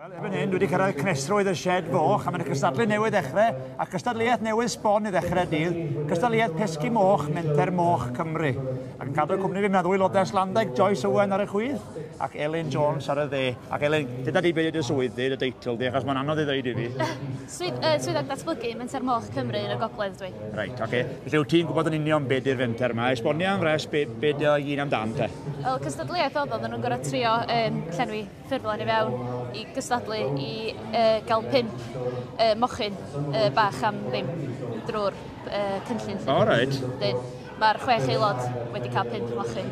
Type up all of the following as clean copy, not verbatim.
Erbyn hyn, dwi wedi cyrraedd cnesrwydd y shed foch, a mae'n cystadlu newydd ddechrau, a cystadleuaeth newydd sbon i ddechrau dydd, cystadleuaeth pesgi moch, menter moch Cymru. Ac yn cadw'r cwmni fi'n meddwl i Lodes Landeg, Joyce Owen ar y chwydd, ac Elin Jones ar y dde. Ac Elin, dyda di beth ydy'r swydd di, y deitl di, achos mae'n anodd i ddweud i fi. Swyddog datblygu, menter moch Cymru yn y gogledd dwi. Reit, oce. Felly wyt ti'n gwybod yn union beth yw'r fenter yma. Esbonio am fres beth yw'r un amdan te? Wel, cystadleuaeth oedd nhw'n gorau trio llenwi ffurflen i fewn i gystadlu i gael 5 mochyn bach am ddim drwy'r cynllun. O, reit. Mae'r 6 aelod wedi cael 5 mochyn,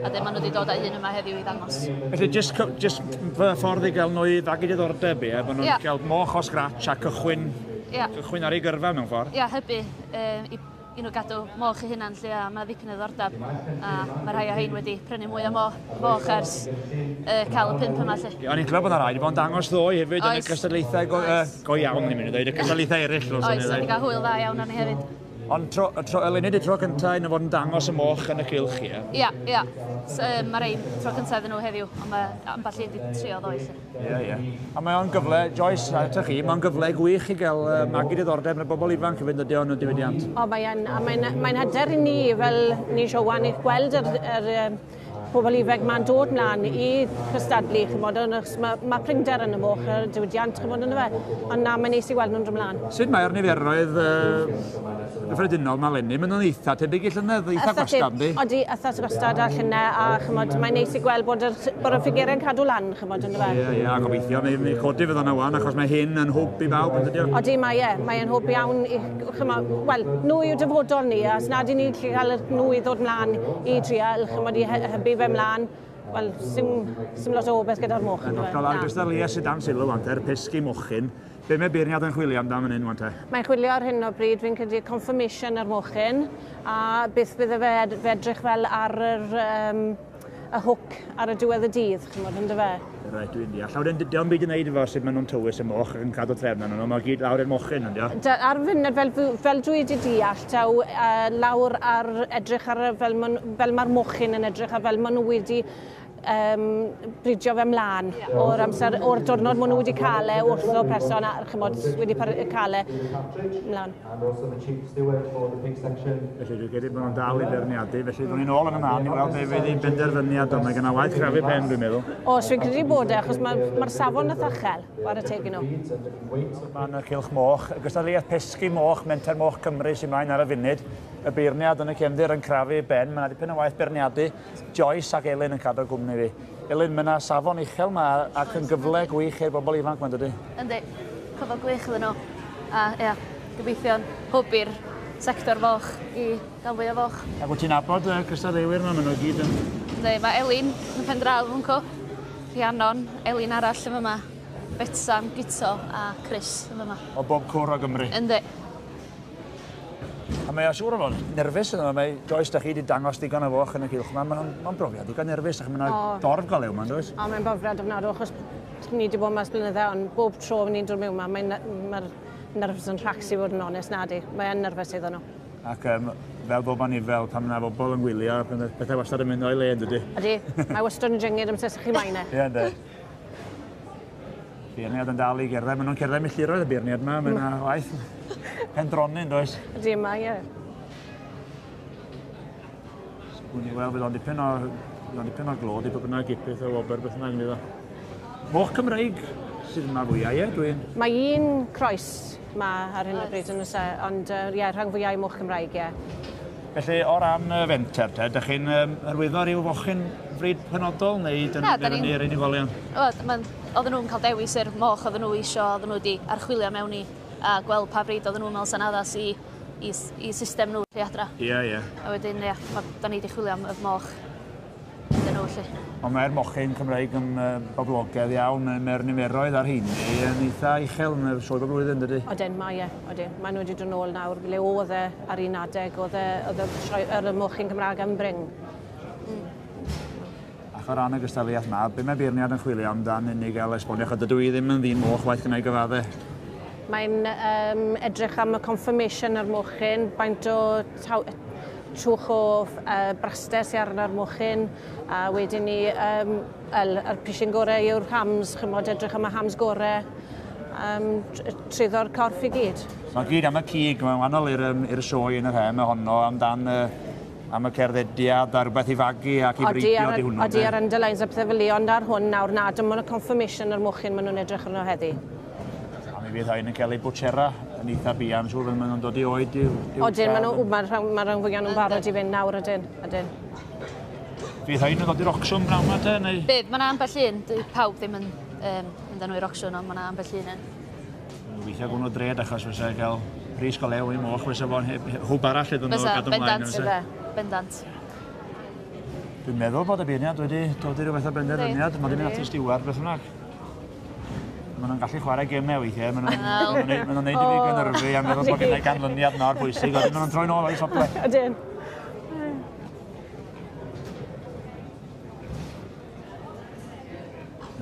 a maen nhw wedi dod â un yma heddiw i ddangos. Felly, just ffordd i gael nhw i ddagu diddordeb i, bod nhw'n cael moch o scratch a cychwyn ar ei gyrfa mewn ffordd? Ia, hybu i nhw gadw moch eu hunan lle, a mae ddipyn o ddordeb. A mae rhai o hein wedi prynu mwy o moch ers cael y 5 yma lle. O'n i'n clywed bod yna rhaid i bod yn dangos ddoi hefyd yn y cystadlaethau go iawn ni'n mynd i ddweud, y cystadlaethau eraill. Oes, o'n i gael hwyl dda iawn arni hefyd. Ond Elin, ydy tro cyntaf yn fod yn dangos y moch yn y cylch chi, ie? Ia. Mae rhaid tro cyntaf yn nhw heddiw, ond mae amball i wedi trio ddoi lle. Ie. A mae o'n gyfle, Joyce, a ydych chi, mae'n gyfle gwych i gael magu diddordeb yn y bobl ifanc i fynd ydi o'n diwydiant. O, mae'n hyder i ni, fel ni Siowan, i gweld yr pobl ifanc mae'n dod mlaen i cystadlu, mae prinder yn y moch, y diwydiant, chymod yn y fe, ond na, mae'n neis i weld nhw'n dod mlaen. Sut mae'r niferoedd gyffredinol mae lenni? Mae'n nhw'n eitha tebyg i llynedd, eitha gwastad, di? Odi, eitha gwastad a llynedd, a chymod, mae'n neis i gweld bod y ffigurau'n cadw lan, chymod yn y fe. Ie, a gobeithio, mae'n codi fydd yna wan, achos mae hyn yn hwb i bawb, yn dydio? Odi, mae'n hwb iawn, wel, nhw yw dyfodol ni, a os nad i ni cael nhw i ddod mlaen i drial, chymod, i hybu fe mlaen, wel, sim lot o obeth gyda'r moch. Yn ollol, ar gystadleuaeth sydd am sylw, wanter, pesgi mochyn. Be mae beirniad yn chwilio amdano fan hyn, wanter? Mae'n chwilio ar hyn o bryd, fi'n credu confirmation ar mochyn, a beth bydd fe edrych fel ar y hwc ar y diwedd y dydd, chymod, yn dy fe. Reit, dwi'n deall. Lawr, diolch byd yn neud efo sut maen nhw'n tywys y moch ac yn cadw trefn nhw, mae gyd lawr i'r mochyn, ynddo? Ar funud, fel dwi wedi deall, taw lawr ar edrych ar fel mae'r mochyn yn edrych a fel maen nhw wedi bridio fe mlaen o'r diwrnod maen nhw wedi cael wrth o person a chymod wedi cael mlaen. Felly dwi'n credu bod nhw'n dal i berniadu, felly dwi'n ni'n ôl yn ymlaen i weld beth fydd i'n benderfyniad o, mae gen i waith crafu pen dwi'n meddwl. Os fi'n credu bod achos mae'r safon y ddachel ar y tegin nhw. Mae'n y cylch moch, gystadleuaeth pesgi moch, menter moch Cymru sy'n mlaen ar y funud. Y beirniad yn y cefndir yn crafu ben, mae yna dipyn o waith berniadu. Joyce ac Elin yn cadw'r gwmni fi. Elin, mae yna safon uchel yma ac yn gyfle gwych i'r bobl ifanc mae'n dydy? Yndi, cyfle gwych iddyn nhw. A ia, gobeithio'n hwb i'r sector foch i gael fwy o foch. Ac wyt ti'n abod cystadleuwyr yma, maen nhw gyd yn? Yndi, mae Elin yn pen draw yn co. Rhiannon, Elin arall yn yma, Betsan, Gito a Chris yn yma. O bob cwr o Gymru? Yndi. A mae o siŵr o fod nerfus yna, mae Joyce da chi wedi dangos digon o foch yn y cylch yma, mae'n brofiad digon nerfus ac mae'n dorf gael yw yma, does? O, mae'n brofiad ofnadw, achos ni wedi bod mas blynydde, ond bob tro ni'n dod mewn yma, mae'r nerfus yn rhacsi fod yn onest nadi. Mae'n nerfus iddyn nhw. Ac fel bob man i fel pan yna bobl yn gwylio, bethau wastad yn mynd o'i le, ydy? Ydy, mae wastad yn jyngyd am sesach chi maen e. Ie, ynddo. Beirniad yn dal i gerdded, maen nhw'n cerdded milltiroedd y beirniad yma, mae yna waith pendroni, does? Ydy, mae e. Gwyn i weld, bydd o'n dipyn o glod i bod bynnag gipith o wobr beth yna gynnydd o. Moch Cymreig sydd yma fwyau, ie, dwi'n? Mae un croes yma ar hyn o bryd yn ysau, ond ie, rhan fwyau moch Cymreig, ie. Felly, o ran fenter, ydych chi'n hyrwyddo ryw fochyn fryd penodol neu dyn ni'r unigolion? Oedden nhw'n cael dewis i'r moch, oedden nhw oedden nhw wedi archwilio mewn i a gweld pa bryd oedden nhw'n meddwl sy'n addas i system nhw lle adra. Ie. A wedyn, ia, da ni wedi chwilio am y moch dyn nhw lle. Ond mae'r mochyn Cymreig yn boblogaidd iawn, mae'r niferoedd ar hyn yn eitha uchel yn y sioe bob blwyddyn, dydy? Odyn, mae e, odyn. Mae nhw wedi dod nôl nawr, le oedd ar un adeg, oedd y mochyn Cymraeg yn bring. Ac o ran y gystadleuaeth yma, be mae beirniad yn chwilio amdan unig gael esbonio, chod dydw i ddim yn ddyn moch waith gynnau gyfaddau? Mae'n edrych am y confirmation ar mochyn, baint o trwch o braster sy'n arna'r mochyn, a wedyn ni yr pisyn gorau yw'r hams, chymod edrych am y hams gorau, tryddo'r corff i gyd. Mae'n gyd am y cig, mae'n wahanol i'r sioe yn yr hem honno amdan am y cerddediad a rhywbeth i fagu ac i breithio di hwnnw. Odi ar underlines a pethau fel i, ond ar hwn nawr nad dim ond y confirmation yr mochyn maen nhw'n edrych arno heddi. A mi fydd hyn yn cael ei bwtsera yn eitha bian, siŵr maen nhw'n dod i oed i'w Odyn, mae'r rhan fwyaf nhw'n barod i fynd nawr ydyn. Fydd hyn yn dod i'r ocsiwn bnawn ma te, neu? Bydd, mae yna ambell un, pawb ddim yn mynd â nhw i'r ocsiwn, ond mae yna ambell un yn. Weithio gwnnw dred achos fysa cael pris golew i moch, fysa fo'n hwb arall iddyn nhw gadw ymlaen. Bendant. Dwi'n meddwl bod y beirniad wedi dod i rhywbeth o benderfyniad. Mae wedi mynd at y stiward beth bynnag. Maen nhw'n gallu chwarae gemau weithiau. Maen nhw'n neud i fi gynyrfu a meddwl bod gennau ganlyniad nawr bwysig. Maen nhw'n troi nôl o'i sople. Ydyn.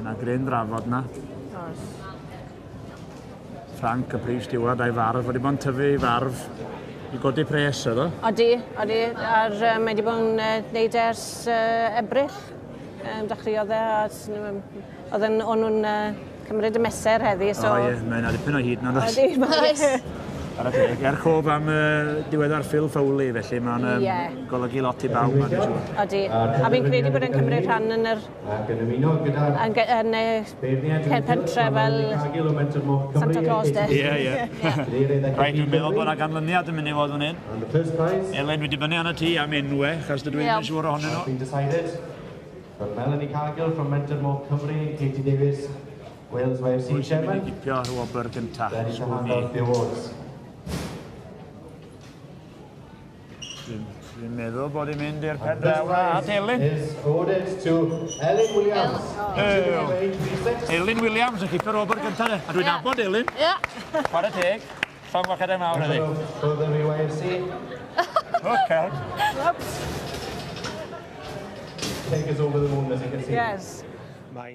Yna gryn drafod na. Frank, y prif stiward a'i farf. Wedi bod yn tyfu i farf i godi pres ydw? Odi. Ar mae wedi bod yn neud ers Ebrill. Dechreuodd oedd nhw'n cymryd y meser heddi. O ie, mae'n dipyn o hyd na. Odi. Ar y teg, er chof am diweddar Phil Foley, felly mae'n golygu lot i bawb. Odi. A fi'n credu bod e'n cymryd rhan yn pentre fel Santa Claus de. Ie. Rhaid dwi'n meddwl bod yna ganlyniad yn mynd i fod yn un. Elen wedi bynu an y tŷ am enwau, chas dydw i'n siŵr ohonyn nhw. From Melanie Cargill from Mentor Moch Cymru, Katie Davies, Wales YFC Chairman. Dwi'n gipio ar wobr gyntaf. Ready to hand out the awards. Dwi'n meddwl bod i'n mynd i'r pendraw at Elin. Is awarded to Elin Williams. Elin Williams yn cipio'r wobr gyntaf. A dwi'n nabod Elin. Chwarae teg. Llong wachadau mawr ydi. For the YFC. Okay. Take us over the moon as you can see. Yes. Mine.